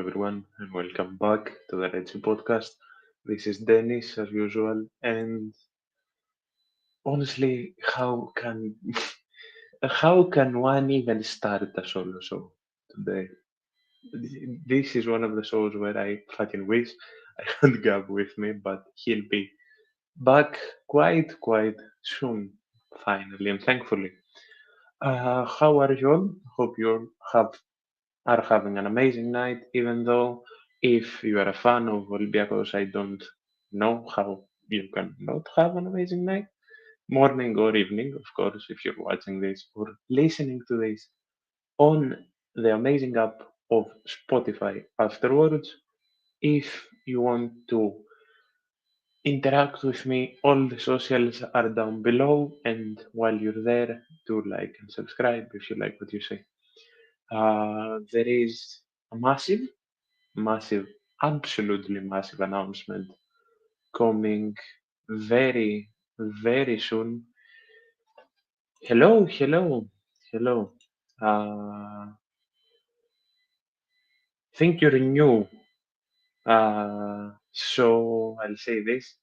everyone, and welcome back to the Redseapodcast. This is Dennis, as usual, and honestly, how can one even start a solo show today? This is one of the shows where I fucking wish I had Gab with me, but he'll be back quite soon, finally and thankfully. How are you all? Hope you have are having an amazing night, even though if you are a fan of Olympiacos, I don't know how you can not have an amazing night. Morning or evening, of course, if you're watching this or listening to this on the amazing app of Spotify afterwards. If you want to interact with me, all the socials are down below, and while you're there, do like and subscribe if you like what you say. There is a massive, absolutely massive announcement coming very, very soon. Hello. Uh, think you're new. So I'll say this.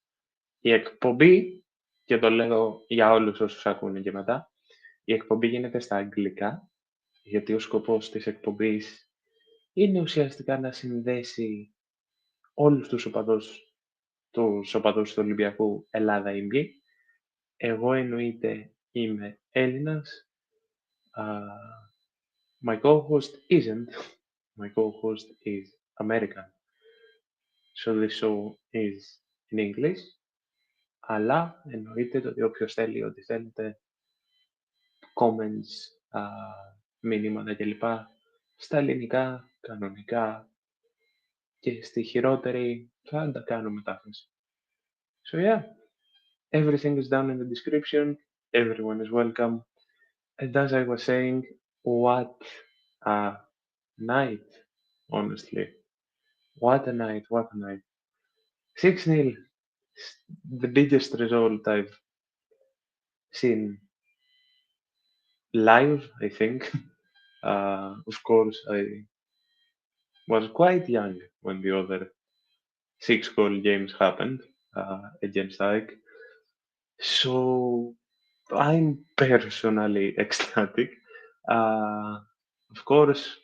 Η εκπομπή, και το λέω για όλους όσους ακούνε και μετά, η εκπομπή γίνεται στα αγγλικά, γιατί ο σκοπός της εκπομπής είναι ουσιαστικά να συνδέσει όλους τους οπαδούς του Ολυμπιακού Ελλάδα-Ίμπη. Εγώ εννοείται είμαι Έλληνας. My co-host isn't. My co-host is American. So the show is in English. Αλλά εννοείται το ότι όποιος θέλει ό,τι θέλετε, comments, μηνύματα κλπ. Στα ελληνικά, κανονικά και στη χειρότερη θα τα κάνω μετάφραση. So yeah, everything is down in the description. Everyone is welcome. And as I was saying, what a night, honestly. What a night. 6-0, the biggest result I've seen live, I think. Of course, I was quite young when the other 6-goal games happened against AEK. So I'm personally ecstatic. Uh, of course,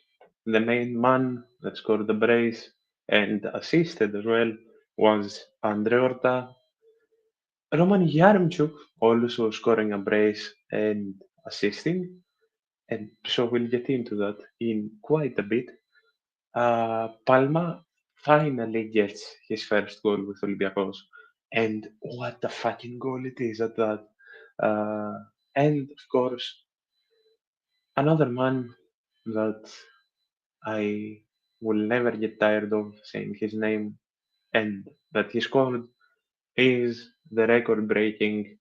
the main man that scored the brace and assisted as well was Andre Orta. Roman Yaremchuk also scoring a brace and assisting, and so we'll get into that in quite a bit. Palma finally gets his first goal with Olympiacos, and what a fucking goal it is at that. Uh, and of course, another man that I will never get tired of saying his name and that he scored is the record breaking,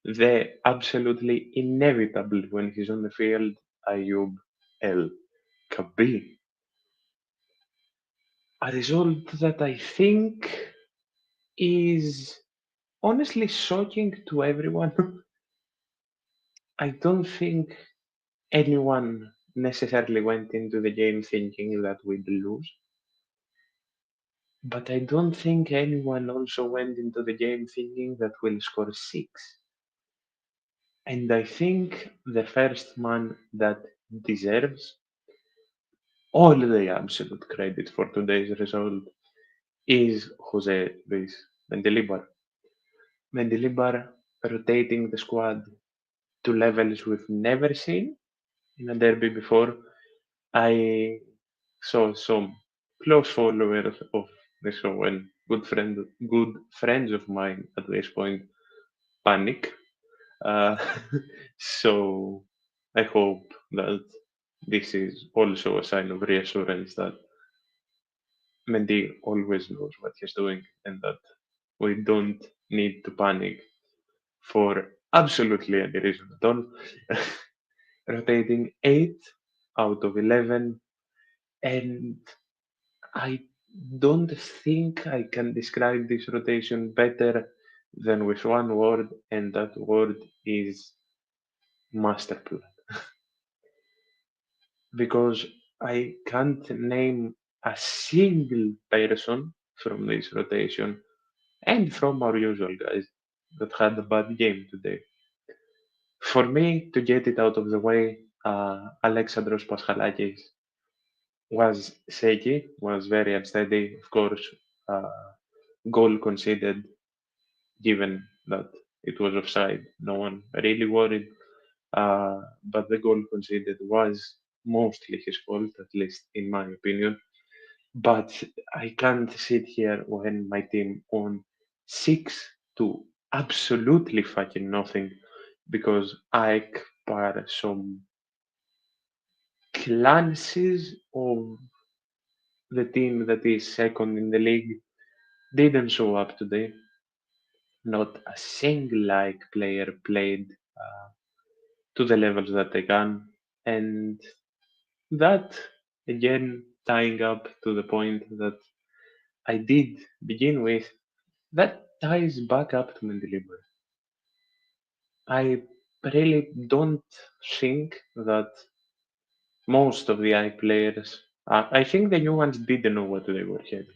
the absolutely inevitable when he's on the field, Ayub El Kabi. A result that I think is honestly shocking to everyone. I don't think anyone necessarily went into the game thinking that we'd lose. But I don't think anyone also went into the game thinking that we'll score six. And I think the first man that deserves all the absolute credit for today's result is Jose Luis Mendilibar. Mendilibar rotating the squad to levels we've never seen in a derby before. I saw some close followers of the show and good friends of mine at this point panic. Uh, so I hope that this is also a sign of reassurance that Mendy always knows what he's doing and that we don't need to panic for absolutely any reason at all. Rotating 8 out of 11, and I don't think I can describe this rotation better than with one word, and that word is master plan. Because I can't name a single person from this rotation and from our usual guys that had a bad game today. For me, to get it out of the way, Alexandros Paschalakis was shaky, was very unsteady. Of course, uh, goal conceded, given that it was offside. No one really worried, but the goal conceded was mostly his fault, at least in my opinion. But I can't sit here when my team won 6 to absolutely fucking nothing because AEK, par some glances of the team that is second in the league, didn't show up today. Not a single like player played to the levels that they can, and that again tying up to the point that I did begin with, that ties back up to Mendeleev. I really don't think that most of the I players, I think the new ones didn't know what they were having.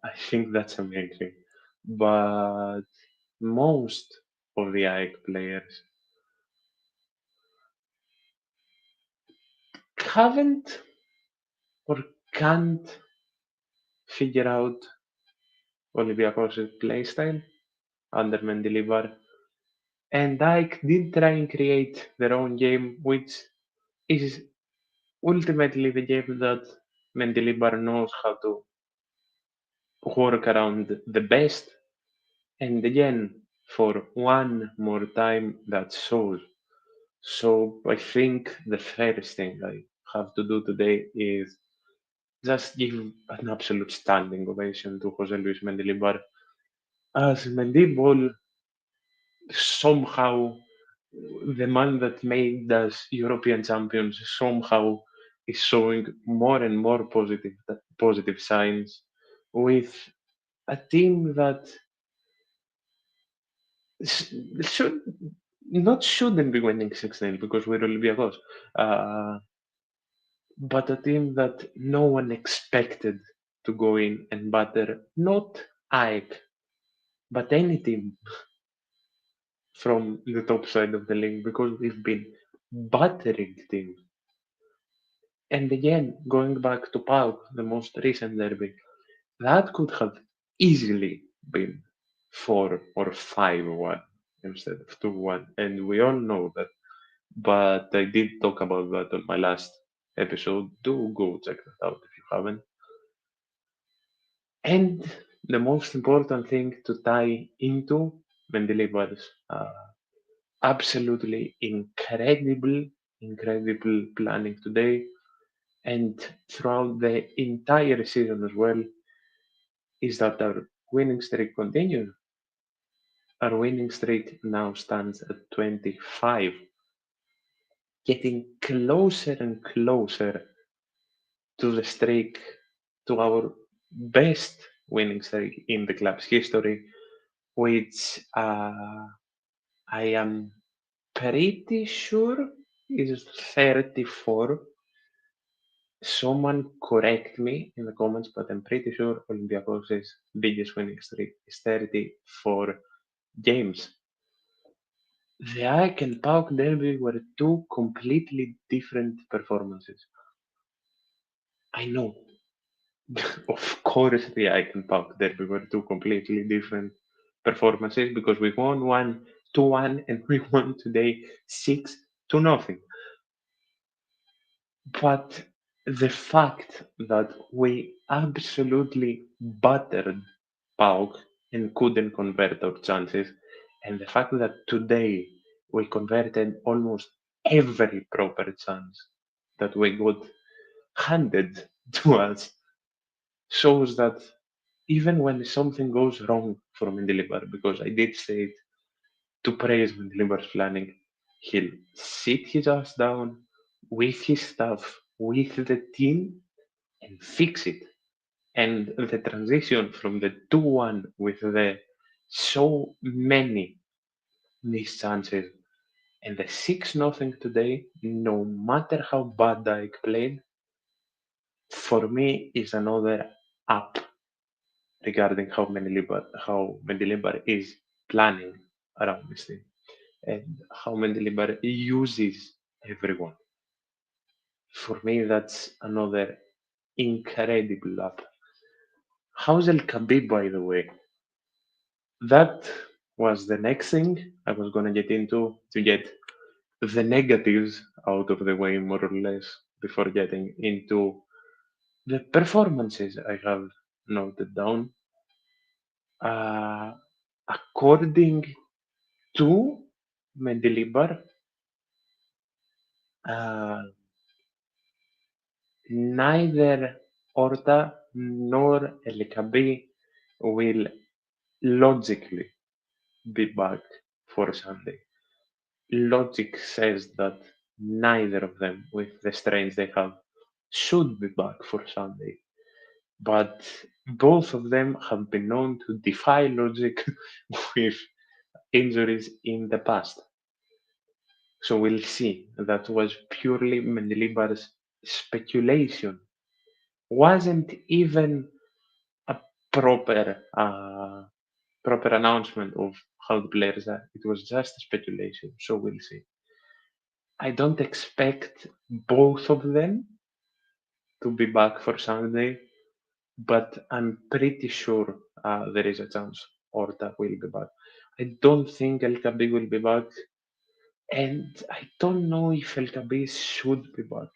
I think that's amazing. But most of the I players haven't or can't figure out Olympiacos' playstyle under Mendilibar. And Dyke did try and create their own game, which is ultimately the game that Mendilibar knows how to work around the best. And again, for one more time, that shows. So I think the first thing I have to do today is just give an absolute standing ovation to Jose Luis Mendilibar. As Mendibol somehow, the man that made us European champions somehow is showing more and more positive signs with a team that sh- should shouldn't be winning 16 because we're Olympiacos, uh, but a team that no one expected to go in and batter not AEK, but any team from the top side of the league because we've been battering teams. And again, going back to Pau, the most recent derby, that could have easily been 4 or 5-1 instead of 2-1. And we all know that. But I did talk about that on my last episode. Do go check that out if you haven't. And the most important thing to tie into Mendeleev's absolutely incredible planning today and throughout the entire season as well is that our winning streak continues. Our winning streak now stands at 25, getting closer and closer to the streak, to our best winning streak in the club's history, which I am pretty sure is 34. Someone correct me in the comments, but I'm pretty sure Olympiacos' biggest winning streak is 34 games. The AEK and PAOK derby were two completely different performances. I know, of course, the AEK and PAOK derby were two completely different performances because we won one 2-1 and we won today 6-0. But the fact that we absolutely battered PAOK and couldn't convert our chances, and the fact that today we converted almost every proper chance that we got handed to us shows that even when something goes wrong for Mendilibar, because I did say it to praise Mendilibar's planning, he'll sit his ass down with his staff, with the team, and fix it. And the transition from the 2-1 with the so many missed chances and the 6 nothing today, no matter how bad Dyke played, for me is another up regarding how Mendilibar is planning around this thing and how Mendilibar uses everyone. For me, that's another incredible up. How's El Khabib, by the way? That was the next thing I was gonna get into to get the negatives out of the way, more or less, before getting into the performances I have noted down. Uh, According to Mendilibar, uh, neither Orta nor El Khabib will logically be back for Sunday. Logic says that neither of them, with the strains they have, should be back for Sunday. But both of them have been known to defy logic with injuries in the past. So we'll see. That was purely Mendilibar's speculation. Wasn't even a proper announcement of how the players are. It was just speculation. So we'll see. I don't expect both of them to be back for Sunday, but I'm pretty sure there is a chance Orta will be back. I don't think El Khabib will be back, and I don't know if El Khabib should be back.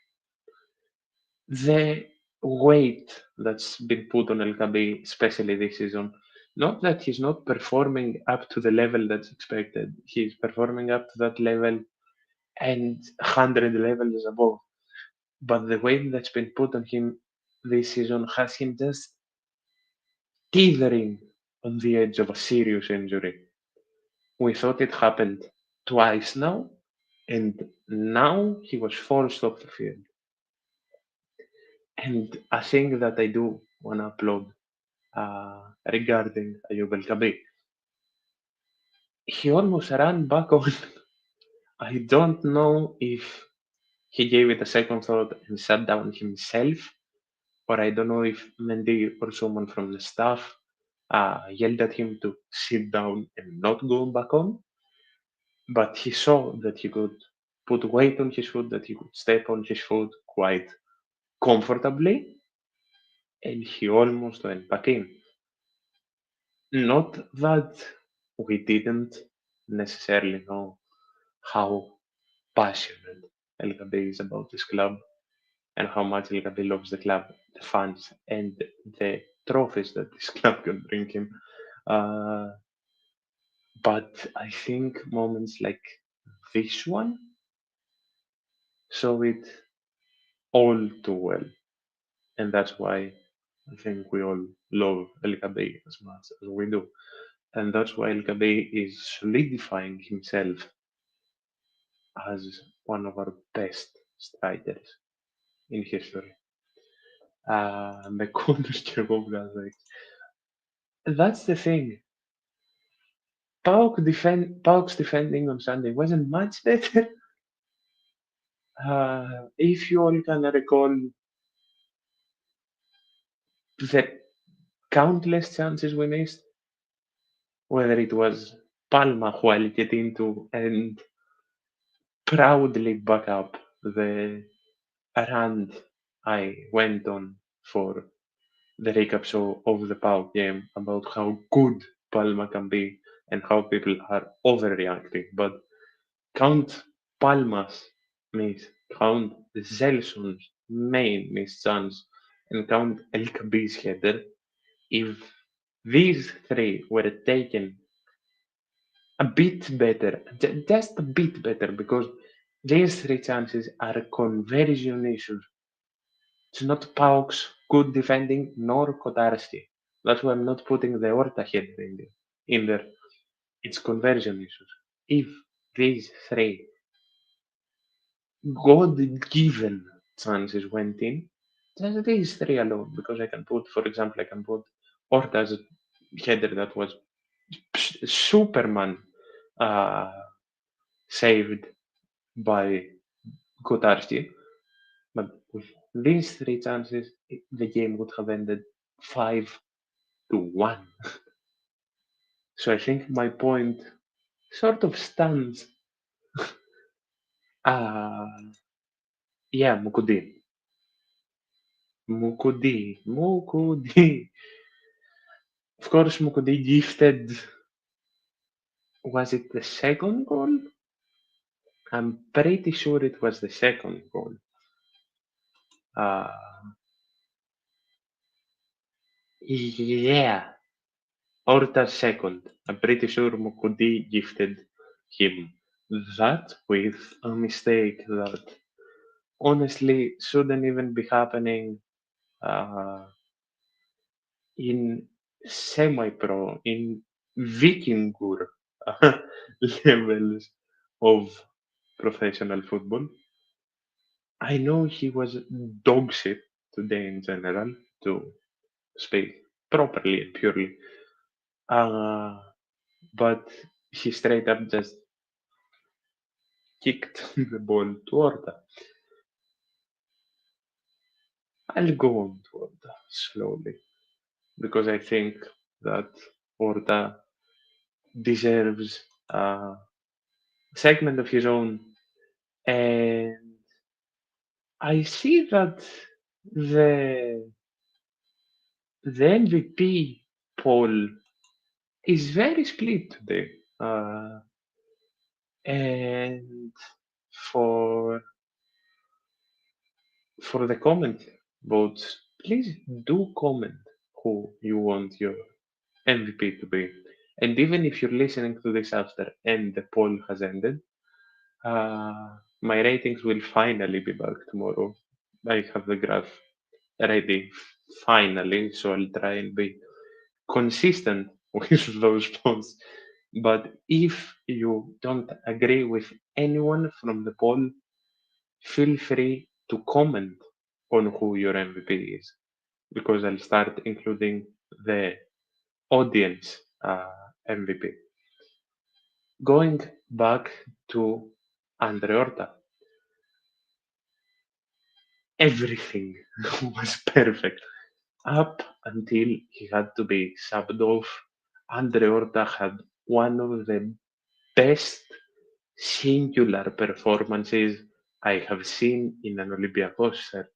The weight that's been put on El Khabib, especially this season, not that he's not performing up to the level that's expected. He's performing up to that level and 100 levels above. But the weight that's been put on him this season has him just teetering on the edge of a serious injury. We thought it happened twice now, and now he was forced off the field. And a thing that I do want to upload regarding Ayub El Kabi, he almost ran back on. I don't know if he gave it a second thought and sat down himself, or I don't know if Mendy or someone from the staff yelled at him to sit down and not go back on. But he saw that he could put weight on his foot, that he could step on his foot quite comfortably, and he almost went back in. Not that we didn't necessarily know how passionate El Gabi is about this club and how much El Gabi loves the club, the fans, and the trophies that this club can bring him. Uh, but I think moments like this one show it all too well. And that's why I think we all love El Gabi as much as we do. And that's why El Gabi is solidifying himself as one of our best strikers in history. Με κόντους κι εγώ βγάζω έξι. That's the thing. Pauk's defending on Sunday wasn't much better. If you all can recall the countless chances we missed, whether it was Palma who I'll get into and proudly back up the rant I went on for the recap show of the Pauk game about how good Palma can be and how people are overreacting. But count Palma's miss, count Zelson's main miss chance, and count El Khabib's header. If these three were taken a bit better, just a bit better, because these three chances are conversion issues. It's not Pauk's good defending nor Kotarski. That's why I'm not putting the Orta head in there. It's conversion issues. If these three God-given chances went in, just these three alone, because I can put, for example, I can put Orta's header that was Superman uh, saved by Kotarski. But with these three chances, the game would have ended 5-1. So I think my point sort of stands. Uh, yeah, Mukudi. Mukudi. Mukudi. Of course, Mukudi gifted. Was it the second goal? I'm pretty sure it was the second goal. Uh, yeah, Orta second. I'm pretty sure Mukudi gifted him that with a mistake that honestly shouldn't even be happening uh, in semi-pro, in Vikingur levels of professional football. I know he was dog shit today in general, to speak properly and purely. Uh, but he straight up just kicked the ball to Orta. I'll go on to Orta slowly because I think that Orta deserves a segment of his own. And I see that the the MVP poll is very split today. And for for the comment votes, please do comment who you want your MVP to be. And even if you're listening to this after and the poll has ended, my ratings will finally be back tomorrow. I have the graph ready finally, so I'll try and be consistent with those posts. But if you don't agree with anyone from the poll, feel free to comment on who your MVP is, because I'll start including the audience MVP. Going back to Andre Horta, everything was perfect up until he had to be subbed off. Andre Horta had one of the best singular performances I have seen in an Olympiacos shirt.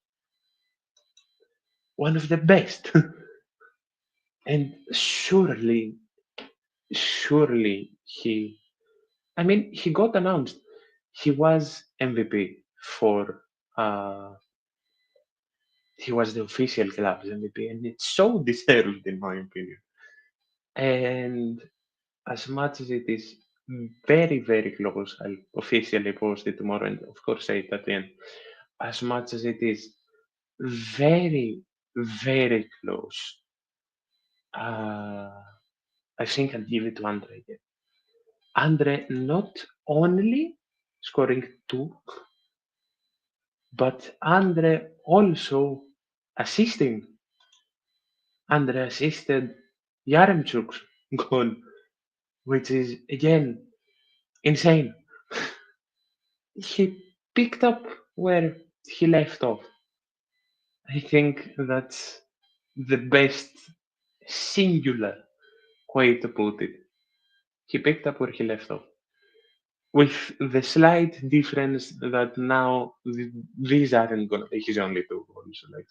One of the best. And surely I mean, he got announced. He was MVP for, he was the official club's MVP, and it's so deserved, in my opinion. And as much as it is very, very close, I'll officially post it tomorrow and, of course, say it at the end. As much as it is very, very close, uh, I think I'll give it to Andre again. Andre not only scoring two, but Andre also assisting. Andre assisted Yaremchuk's goal, which is again insane. He picked up where he left off. I think that's the best singular way to put it. He picked up where he left off. With the slight difference that now these aren't going to be his only two goals. Like,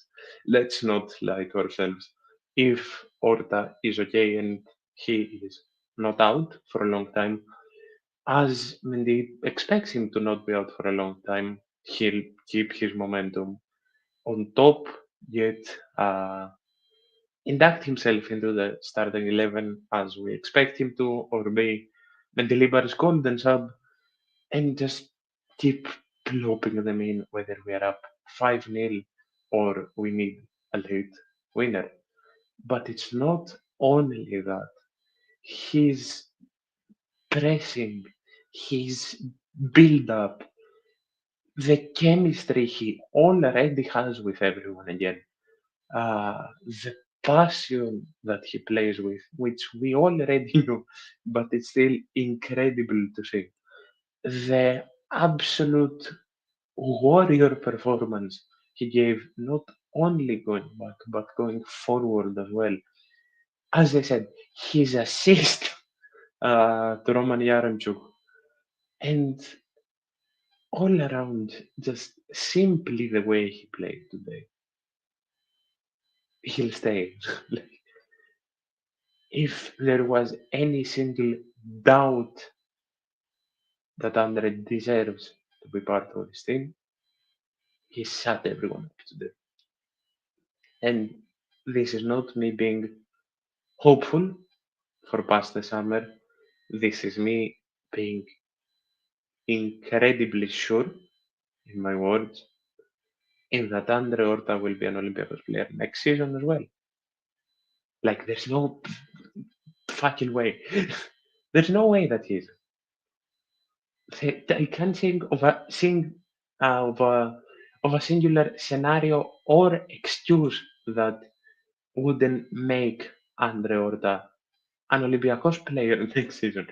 let's not lie to ourselves. If Orta is okay and he is not out for a long time, as Mendy expects him to not be out for a long time, he'll keep his momentum on top, yet induct himself into the starting 11 as we expect him to, or be Mendilibar's golden sub, and just keep plopping them in, whether we are up 5-0 or we need a late winner. But it's not only that. His pressing, his build up, the chemistry he already has with everyone again, the passion that he plays with, which we already know, but it's still incredible to see. The absolute warrior performance he gave not only going back, but going forward as well. As I said, his assist to Roman Yaremchuk and all around, just simply the way he played today, he'll stay. Like, if there was any single doubt that Andre deserves to be part of this team, he shut everyone up today. And this is not me being hopeful for past the summer. This is me being incredibly sure in my words in that Andre Orta will be an Olympiacos player next season as well. Like, there's no fucking way. There's no way that he's. I can't think of a singular scenario or excuse that wouldn't make Andre Orta an Olympiacos player next season.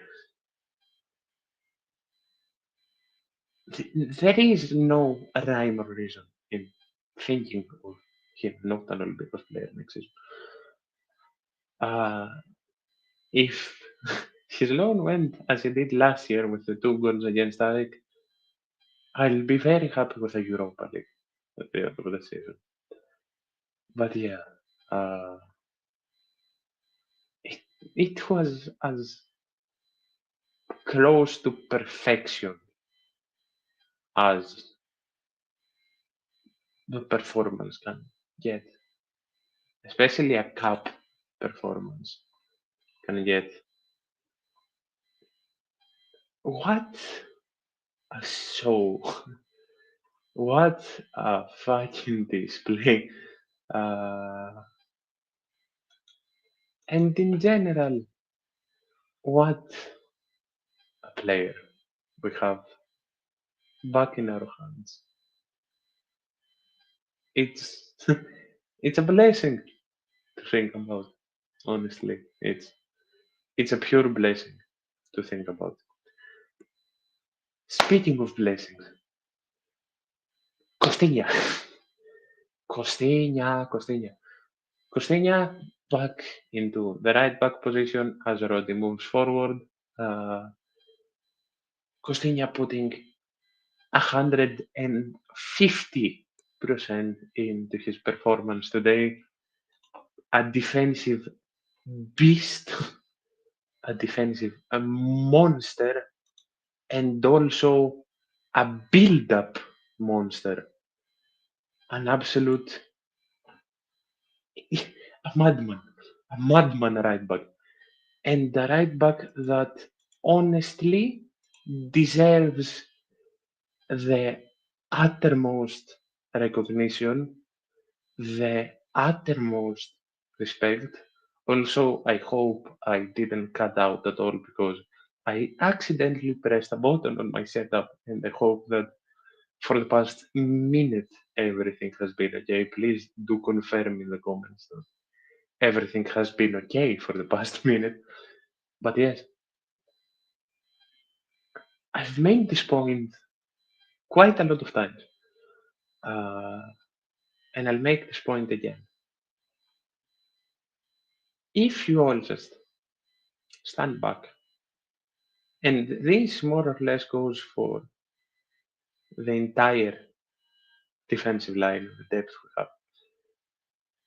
There is no rhyme or reason in thinking of him not an Olympiacos player next season. Uh, if his loan went as it did last year with the 2 goals against AEK, I'll be very happy with a Europa League at the end of the season. But yeah, uh, it, it was as close to perfection as the performance can get, especially a cup performance can get. What a show! What a fucking display! Uh, and in general, what a player we have back in our hands. It's it's a blessing to think about. Honestly, it's a pure blessing to think about. Speaking of blessings, Costinha, Costinha back into the right back position as Roddy moves forward. Uh, Costinha putting 150% into his performance today. A defensive beast, a monster, and also a build-up monster, an absolute madman, a madman right back, and the right back that honestly deserves the uttermost recognition, the uttermost respect. Also, I hope I didn't cut out at all because I accidentally pressed a button on my setup, and I hope that for the past minute everything has been okay. Please do confirm in the comments that everything has been okay for the past minute. But yes, I've made this point quite a lot of times, uh, and I'll make this point again. If you all just stand back, and this more or less goes for the entire defensive line, the depth we have,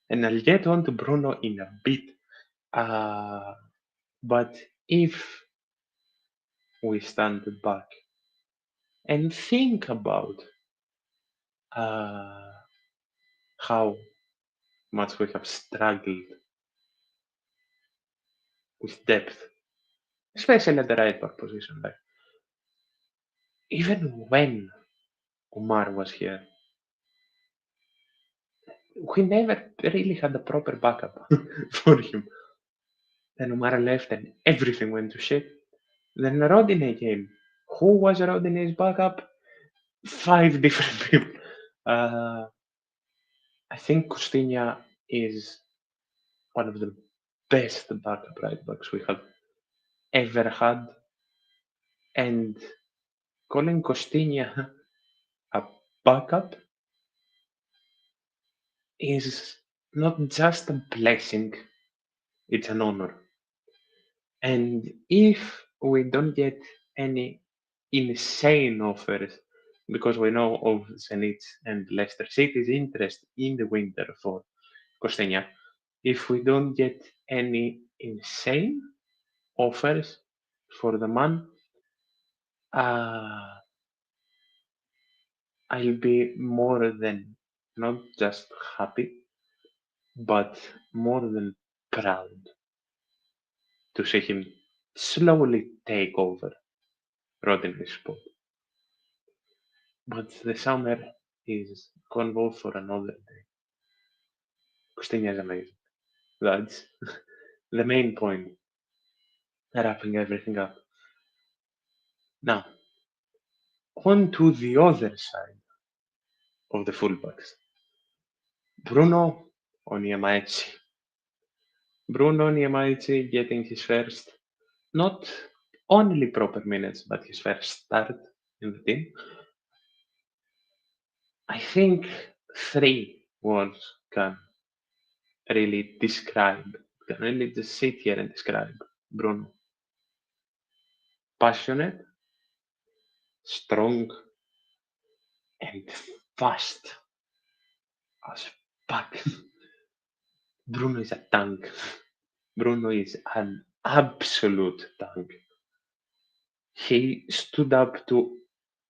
and I'll get on to Bruno in a bit. But if we stand back and think about uh, how much we have struggled with depth, especially at the right back position. Like, even when Umar was here, we never really had a proper backup for him. Then Umar left and everything went to shit. Then Rodinei came. Who was Rodinei's backup? 5 different people. Uh, I think Costinha is one of the best backup right backs we have ever had. And calling Costinha a backup is not just a blessing, it's an honor. And if we don't get any insane offers, because we know of Zenit and Leicester City's interest in the winter for Costagna, if we don't get any insane offers for the man, uh, I'll be more than not just happy, but more than proud to see him slowly take over Rodney's spot. But the summer is convo for another day. Costinha is amazing. That's the main point, wrapping everything up. Now, on to the other side of the fullbacks. Bruno Onyemaechi. Bruno Onyemaechi getting his first, not only proper minutes, but his first start in the team. I think three words really describe, can really just sit here and describe Bruno. Passionate, strong, and fast as fuck. Bruno is a tank. Bruno is an absolute tank. He stood up to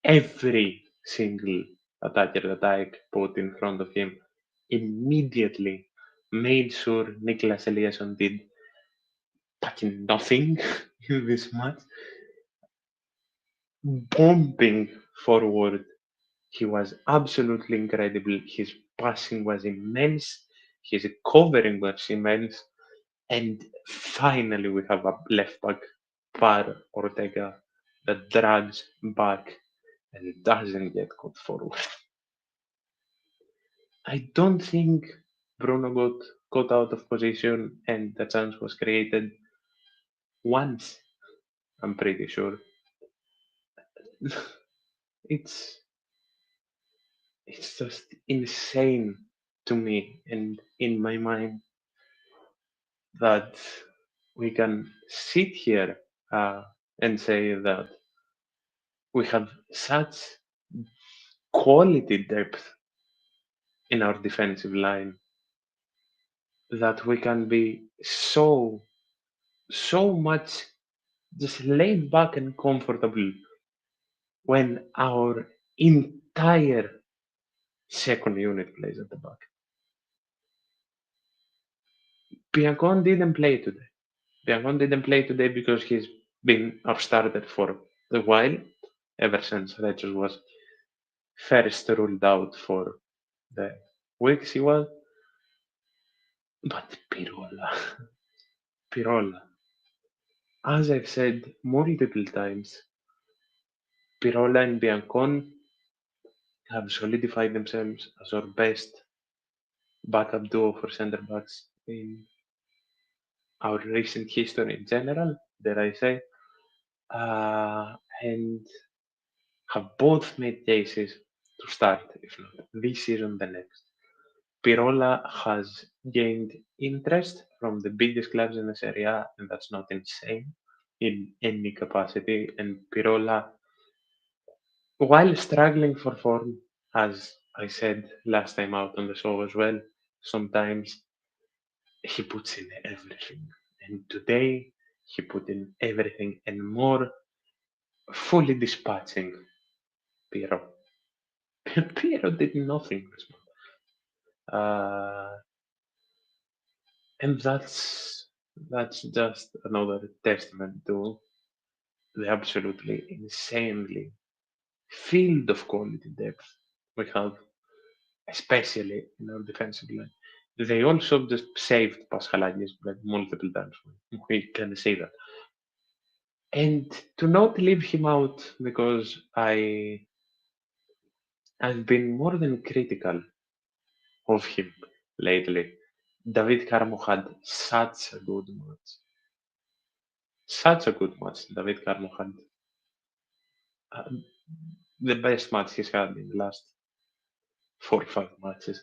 every single attacker that I put in front of him. Immediately made sure Nicholas Eliasson did fucking nothing in this match. Bombing forward, he was absolutely incredible. His passing was immense. His covering was immense. And finally, we have a left back, Par Ortega, that drags back and doesn't get caught forward. I don't think Bruno got caught out of position and the chance was created once. I'm pretty sure. it's it's just insane to me and in my mind that we can sit here and say that we have such quality depth in our defensive line that we can be so much just laid back and comfortable when our entire second unit plays at the back. Biancon didn't play today. Biancon didn't play today because he's been our starter for a while, ever since Regis was first ruled out for the weeks he was. But Pirola, Pirola, as I've said multiple times, Pirola and Biancon have solidified themselves as our best backup duo for centre backs in our recent history in general, dare I say, and have both made cases to start, if not this season, the next. Pirola has gained interest from the biggest clubs in the Serie A, and that's not insane in any capacity. And Pirola, while struggling for form, as I said last time out on the show as well, sometimes he puts in everything. And today, he put in everything and more, fully dispatching Piero. Piero did nothing this month. And that's just another testament to the absolutely insanely field of quality depth we have, especially in our defensive line. They also just saved Pascalagis like multiple times. We can say that. And to not leave him out because I've been more than critical of him lately. David Carmo had such a good match. Such a good match. David Carmo had uh, the best match he's had in the last 4 or 5 matches.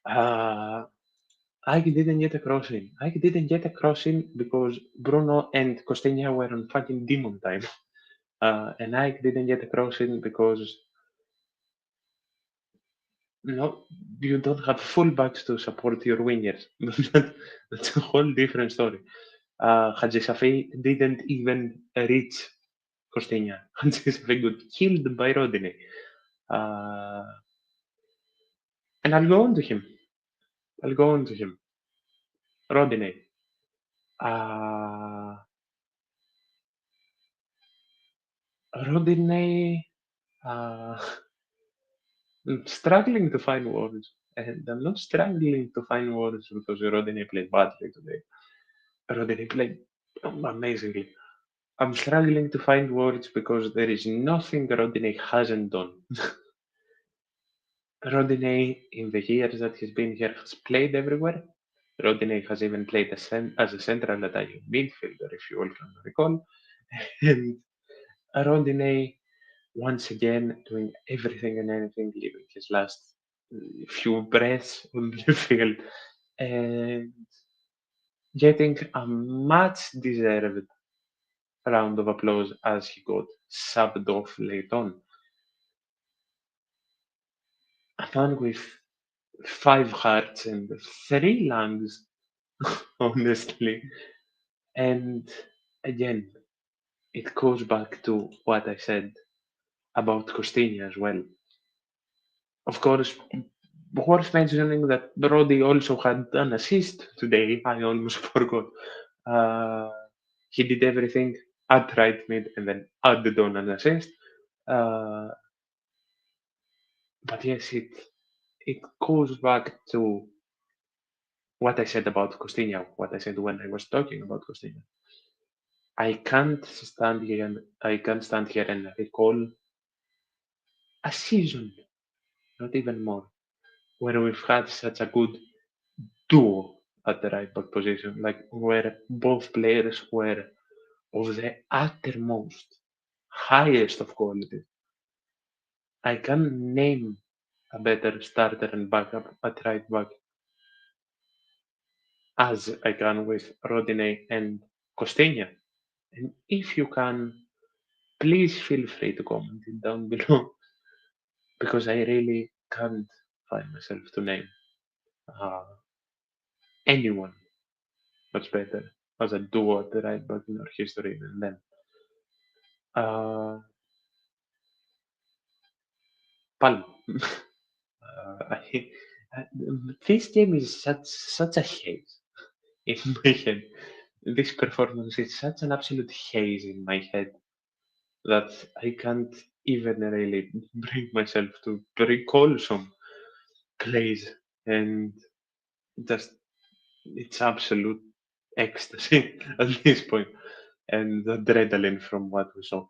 Uh, I didn't get a cross in. I didn't get a cross in because Bruno and Costinha were on fucking demon time. And I didn't get a cross in because no, you don't have fullbacks to support your wingers. That's a whole different story. Hadji Safi didn't even reach Costinha. Hadji Safi got killed by Rodinei. Uh, and I'll go on to him. I'll go on to him. Rodinei. Uh, Rodinei. Uh, I'm struggling to find words. And I'm not struggling to find words because Rodinei played badly today. Rodinei played amazingly. I'm struggling to find words because there is nothing Rodinei hasn't done. Rodinei, in the years that he's been here, has played everywhere. Rodinei has even played as a central attacking midfielder, if you all can recall. And Rodinei, once again, doing everything and anything, leaving his last few breaths on the field, and getting a much deserved round of applause as he got subbed off late on. A man with 5 hearts and 3 lungs, honestly. And again, it goes back to what I said about Costinha as well. Of course, worth mentioning that Brody also had an assist today. I almost forgot. Uh, he did everything at right mid and then added on an assist. Uh, but yes, it goes back to what I said about Costinha, what I said when I was talking about Costinha. I can't stand here and recall a season, not even more, where we've had such a good duo at the right back position, like where both players were of the uttermost, highest of quality. I can't name a better starter and backup at right back as I can with Rodinei and Costinha. And if you can, please feel free to comment it down below because I really can't find myself to name uh, anyone much better as a duo at the right back in our history than them. Uh, Palma. I, this game is such a haze in my head. This performance is such an absolute haze in my head that I can't even really bring myself to recall some plays, and just it's absolute ecstasy at this point, and the adrenaline from what we saw.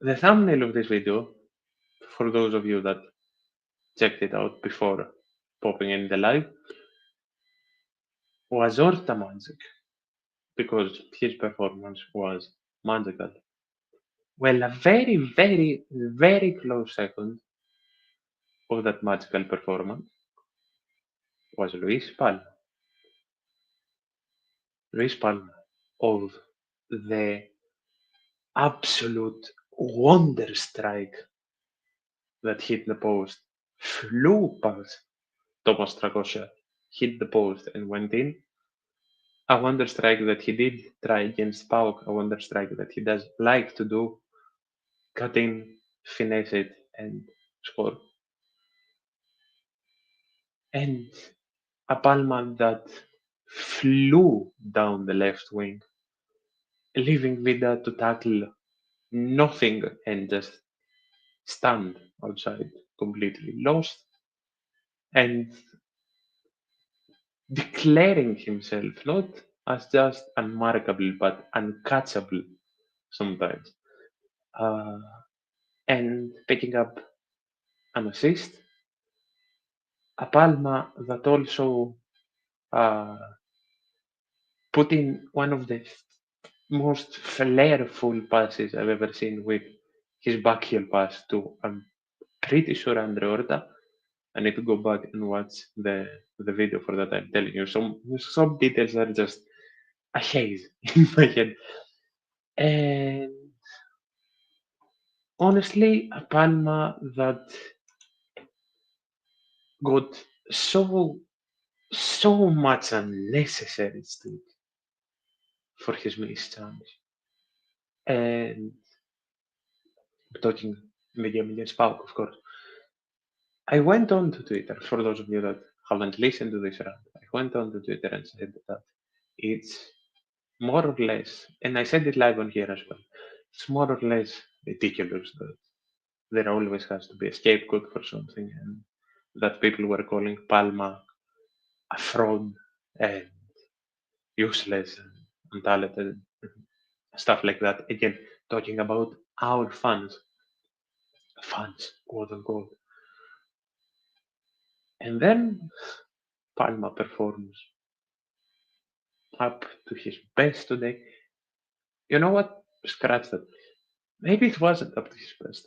The thumbnail of this video, for those of you that checked it out before popping in the live, was Orta Magic because his performance was magical. Well, a very, very, very close second of that magical performance was Luis Palma. Luis Palma of the absolute wonder strike that hit the post, flew past Thomas Tragosha, hit the post and went in. A wonder strike that he did try against Pauk, a wonder strike that he does like to do, cut in, finesse it, and score. And a Palma that flew down the left wing, leaving Vida to tackle nothing and just stand outside, completely lost, and declaring himself not as just unmarkable but uncatchable sometimes, uh, and picking up an assist. A Palma that also uh, put in one of the most flairful passes I've ever seen with his backheel pass to, I'm pretty sure, Andre Horta. I need to go back and watch the video for that. I'm telling you, some details are just a haze in my head. And honestly, a Palma that got so much unnecessary stick for his missed chance. And I'm talking Media Millions Pauk, of course. I went on to Twitter, for those of you that haven't listened to this round, I went on to Twitter and said that it's more or less, and I said it live on here as well, it's more or less ridiculous that there always has to be a scapegoat for something, and that people were calling Palma a fraud and useless and untalented, stuff like that. Again, talking about our fans, quote unquote. And then Palma performs up to his best today. You know what? Scratch that. Maybe it wasn't up to his best.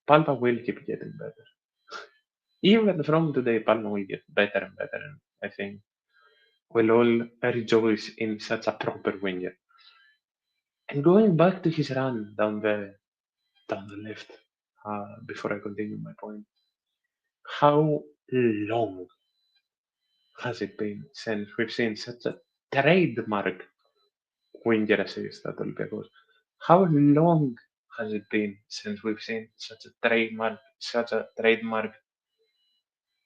Palma will keep getting better. Even from today, Palma will get better and better. And I think we'll all rejoice in such a proper winger. And going back to his run down the left, before I continue my point, how long has it been since we've seen such a trademark winger assist at Olympiacos? How long has it been since we've seen such a trademark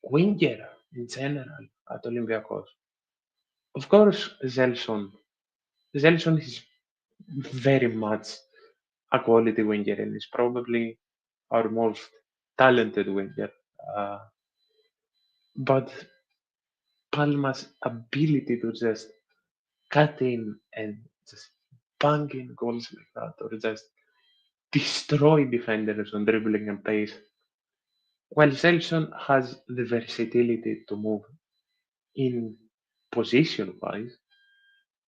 winger in general at Olympiacos? Of course, Zelson. Zelson is very much a quality winger and is probably our most talented winger. Uh, but Palma's ability to just cut in and just bang in goals like that, or just destroy defenders on dribbling and pace. While Selson has the versatility to move in position wise,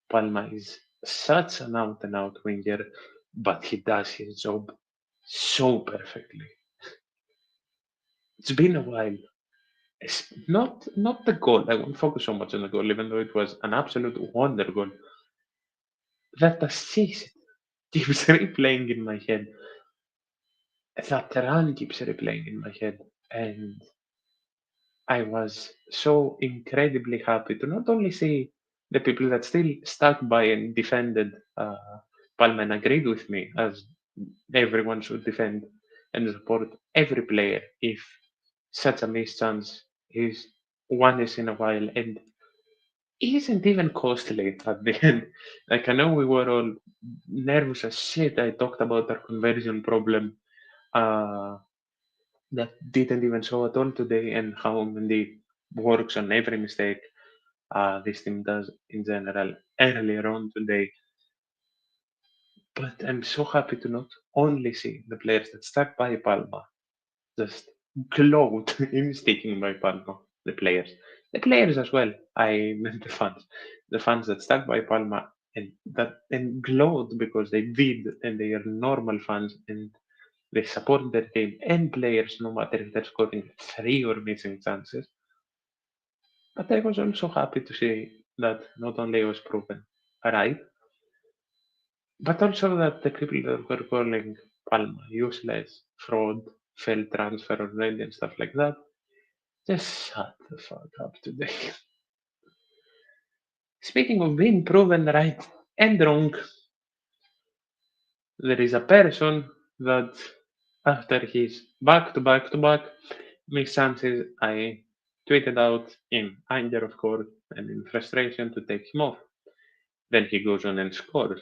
Palma is such an out and out winger, but he does his job so perfectly. It's been a while. It's not the goal. I won't focus so much on the goal, even though it was an absolute wonder goal. That assist keeps replaying in my head. That run keeps replaying in my head. And I was so incredibly happy to not only see the people that still stuck by and defended Palma and agreed with me, as everyone should defend and support every player if such a missed chance is one is in a while and isn't even costly at the end. Like I know we were all nervous as shit. I talked about our conversion problem uh, that didn't even show at all today, and how Mendy works on every mistake this team does in general earlier on today. But I'm so happy to not only see the players that stuck by Palma just glowed in sticking by Palma. The players as well. I meant the fans that stuck by Palma and glowed because they did, and they are normal fans and they support their team and players no matter if they're scoring three or missing chances. But I was also happy to see that not only I was proven right, but also that the people that were calling Palma useless, fraud, failed transfer already and stuff like that, just shut the fuck up today. Speaking of being proven right and wrong, there is a person that after his back to back to back missed chances, I tweeted out in anger, of course, and in frustration to take him off. Then he goes on and scores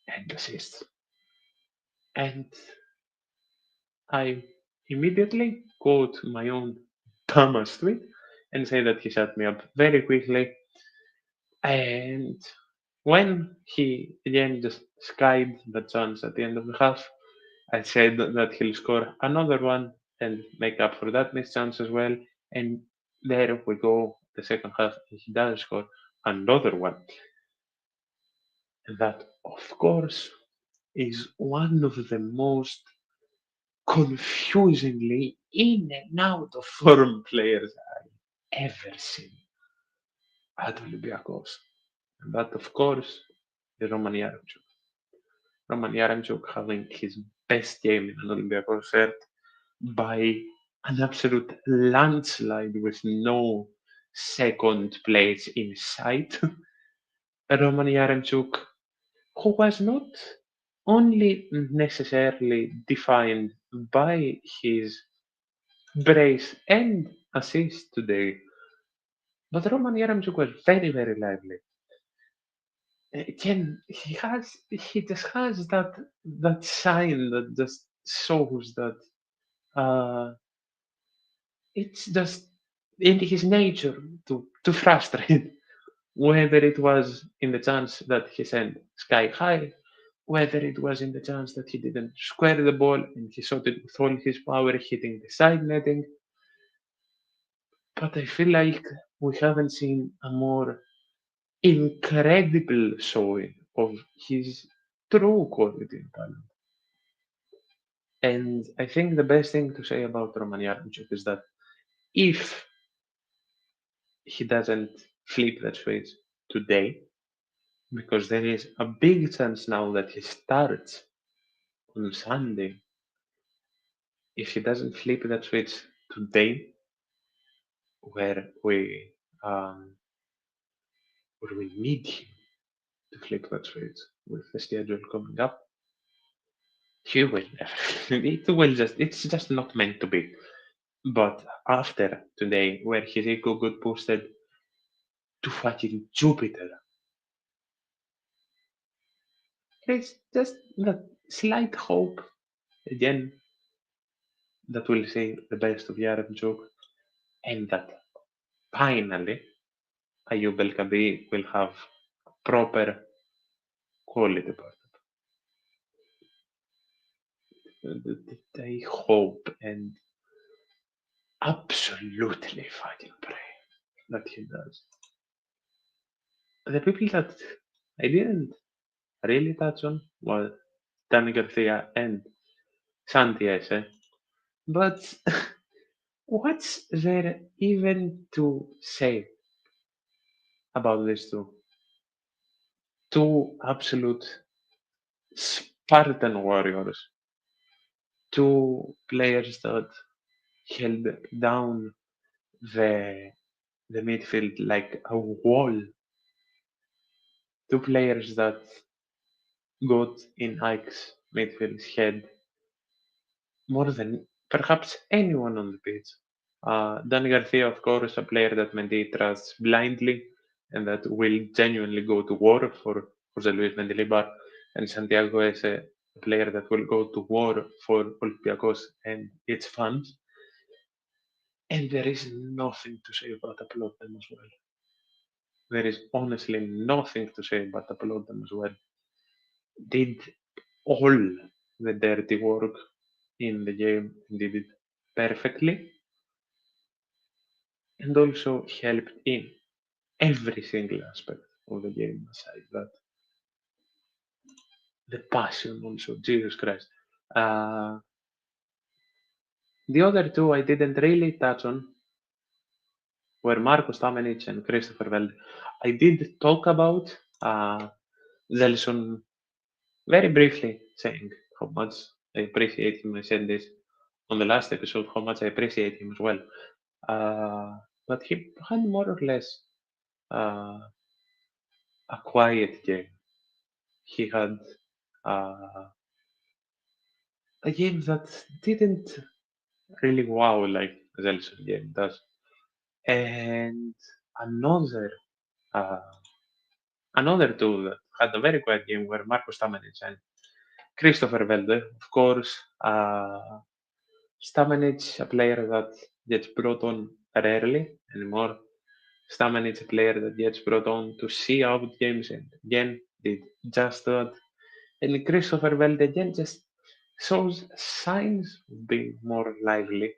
and assists. And I immediately quote my own Thomas tweet and say that he shut me up very quickly. And when he again just skied the chance at the end of the half, I said that he'll score another one and make up for that missed chance as well. And there we go, the second half, he does score another one. And that, of course, is one of the most confusingly in and out of form players I ever seen at Olympiacos. And that, of course, is Roman Yaremchuk. Roman Yaremchuk having his best game in an Olympiacos shirt by an absolute landslide with no second place in sight. Roman Yaremchuk, who was not only necessarily defined by his brace and assist today, but Roman Yaremchuk was very, very lively. Again, he just has that sign that just shows that uh, it's just in his nature to frustrate, whether it was in the chance that he sent sky high, whether it was in the chance that he didn't square the ball and he shot it with all his power hitting the side netting. But I feel like we haven't seen a more incredible showing of his true quality and talent. And I think the best thing to say about Roman Yaremchuk is that if he doesn't flip that switch today, because there is a big chance now that he starts on Sunday. If he doesn't flip that switch today, where um, we need him to flip that switch with the schedule coming up, he will never. It's just not meant to be. But after today, where his ego got boosted to fucking Jupiter, there's just that slight hope again that we'll see the best of Yaremchuk and that finally Ayub El Kabi will have proper quality backup. I hope and absolutely fucking pray that he does. The people that I didn't really touch on was Danny Garcia and Santi Ese. But what's there even to say about these two? Two absolute Spartan warriors. Two players that held down the midfield like a wall. Two players that got in Ike's midfield's head more than perhaps anyone on the pitch. Dan Garcia, of course, a player that Mendy trusts blindly and that will genuinely go to war for Jose Luis Mendilibar, and Santiago is a player that will go to war for Olympiacos and its fans. And there is nothing to say about applaud them as well. There is honestly nothing to say but applaud them as well. Did all the dirty work in the game and did it perfectly, and also helped in every single aspect of the game aside that the passion also, Jesus Christ. Uh, the other two I didn't really touch on were Marko Stamenic and Christopher Velde. I did talk about Zelson very briefly, saying how much I appreciate him. I said this on the last episode, how much I appreciate him as well. But he had more or less uh, a quiet game. He had uh, a game that didn't really wow like Zelson game does. And another uh, another two that had a very quiet game were Marcos Stamenic and Christopher Velde. Of course, Stamenic, a player that gets brought on rarely anymore. Stamenic, a player that gets brought on to see out games and again did just that. And Christopher Velde again just shows signs of being more lively,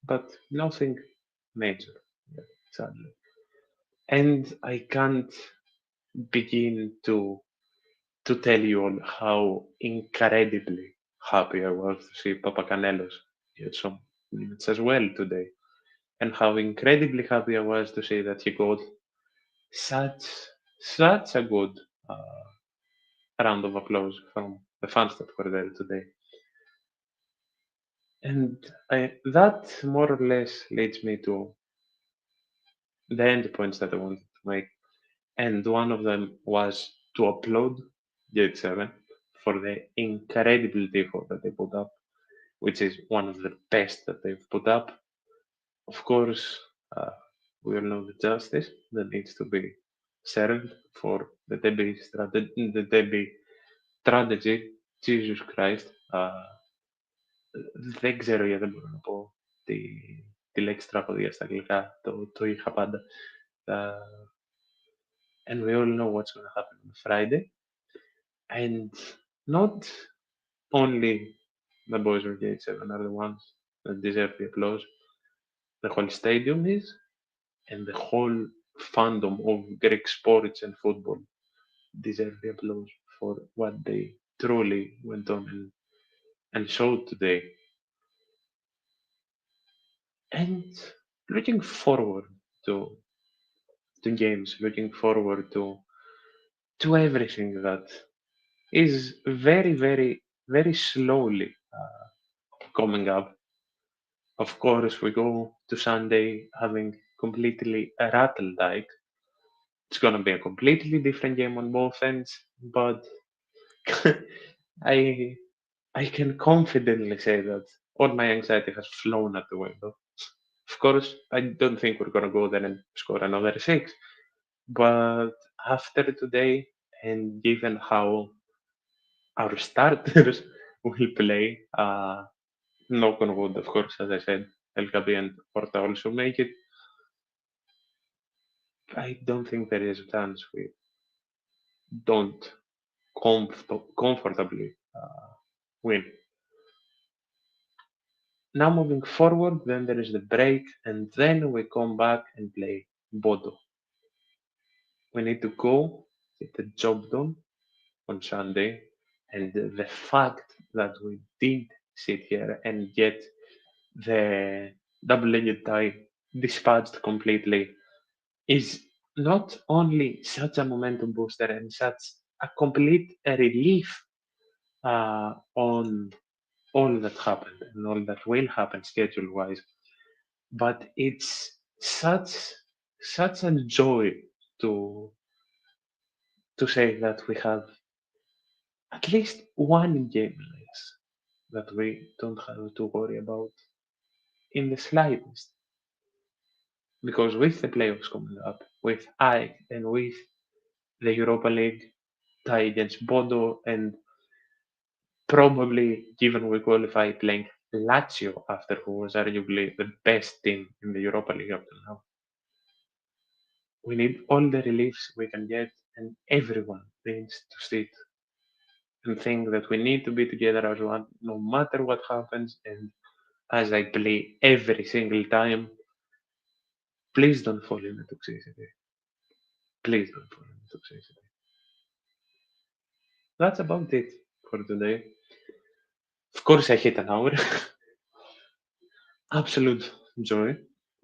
but nothing major, sadly. And I can't begin to tell you all how incredibly happy I was to see Papa Canelos get some minutes as well today, and how incredibly happy I was to see that he got such such a good uh, round of applause from the fans that were there today. And that more or less leads me to the end points that I wanted to make. And one of them was to applaud Gate 7 for the incredible effort that they put up, which is one of the best that they've put up. Of course, uh, we all know the justice that needs to be served for the Debbie strategy. Jesus Christ. Δεν ξέρω γιατί δεν μπορώ να πω τη λέξη τραγωδία στα αγγλικά. Το είχα πάντα. Uh, and we all know what's going to happen on Friday. And not only the boys of Gate 7 are the ones that deserve the applause, the whole stadium is, and the whole fandom of Greek sports and football deserve the applause for what they truly went on and showed today. And looking forward to games, looking forward to everything that is very, very, very slowly coming up. Of course, we go to Sunday having completely rattled like it's gonna be a completely different game on both ends, but I I can confidently say that all my anxiety has flown out the window. Of course, I don't think we're gonna go there and score another six, but after today, and given how our starters will play, knock on wood, of course, as I said, El Gabi and Porta also make it. I don't think there is a chance we don't comfortably win. Now moving forward, then there is the break, and then we come back and play Bodo. We need to go get the job done on Sunday, and the fact that we did sit here and get the double-legged tie dispatched completely is not only such a momentum booster and such a complete relief on all that happened and all that will happen schedule wise, but it's such a joy to say that we have at least one game less that we don't have to worry about in the slightest. Because with the playoffs coming up, with AEK and with the Europa League tie against Bodo, and probably, given we qualify, playing Lazio after who was arguably the best team in the Europa League up to now. We need all the reliefs we can get, and everyone needs to sit and think that we need to be together as one, no matter what happens. And as I play every single time, please don't fall into toxicity. Please don't fall into toxicity. That's about it for today. Of course, I hit an hour. Absolute joy.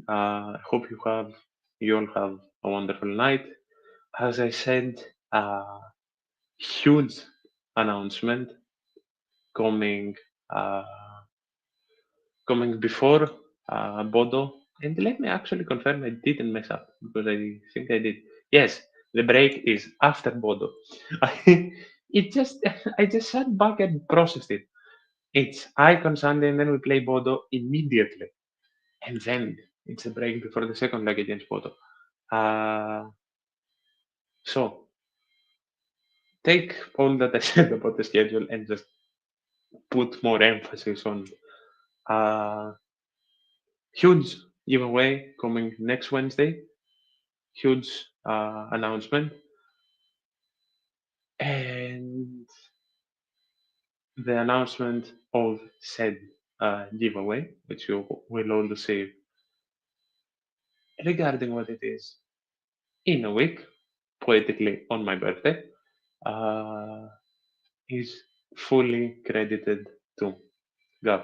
I hope you all have a wonderful night. As I said, huge announcement coming uh, coming before Bodo. And let me actually confirm I didn't mess up because I think I did. Yes, the break is after Bodo. I just sat back and processed it. It's Icon Sunday and then we play Bodo immediately. And then it's a break before the second leg against Bodo. Uh, so take all that I said about the schedule and just put more emphasis on uh, huge giveaway coming next Wednesday. Huge announcement. And the announcement of said giveaway, which you will all receive regarding what it is in a week, poetically on my birthday, is fully credited 2. Go.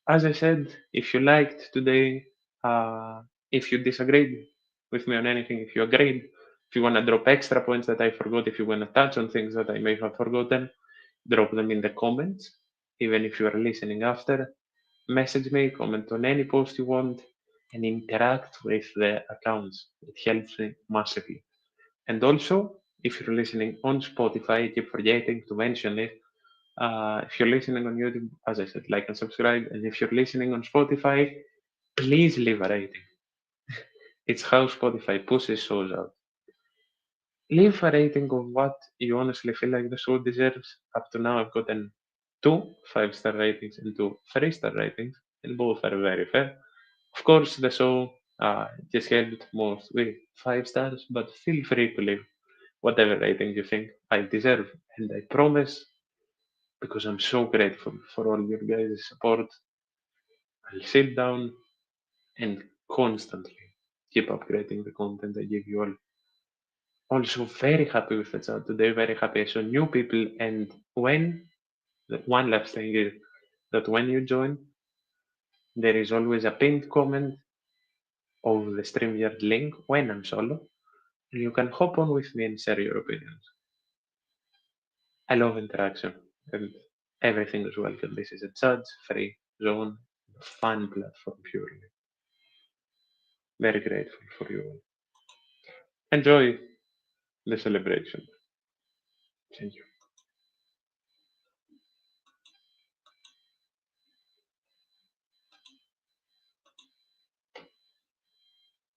As I said, if you liked today, if you disagreed with me on anything, if you agreed, if you want to drop extra points that I forgot, if you want to touch on things that I may have forgotten, drop them in the comments. Even if you are listening after, message me, comment on any post you want, and interact with the accounts. It helps me massively. And also, if you're listening on Spotify, I keep forgetting to mention it. If you're listening on YouTube, as I said, like and subscribe. And if you're listening on Spotify, please leave a rating. It's how Spotify pushes shows out. Leave a rating of what you honestly feel like the show deserves. Up to now, I've gotten two 5-star ratings and two 3-star ratings, and both are very fair. Of course, the show just helped most with 5 stars, but feel free to leave whatever rating you think I deserve. And I promise, because I'm so grateful for all your guys' support, I'll sit down and constantly keep upgrading the content I give you all. Also, very happy with the chat today, very happy I saw new people. And when, the one last thing is that when you join, there is always a pinned comment of the StreamYard link when I'm solo, and you can hop on with me and share your opinions. I love interaction, and everything is welcome. This is a judge-free zone, fun platform purely. Very grateful for you all. Enjoy the celebration. Thank you.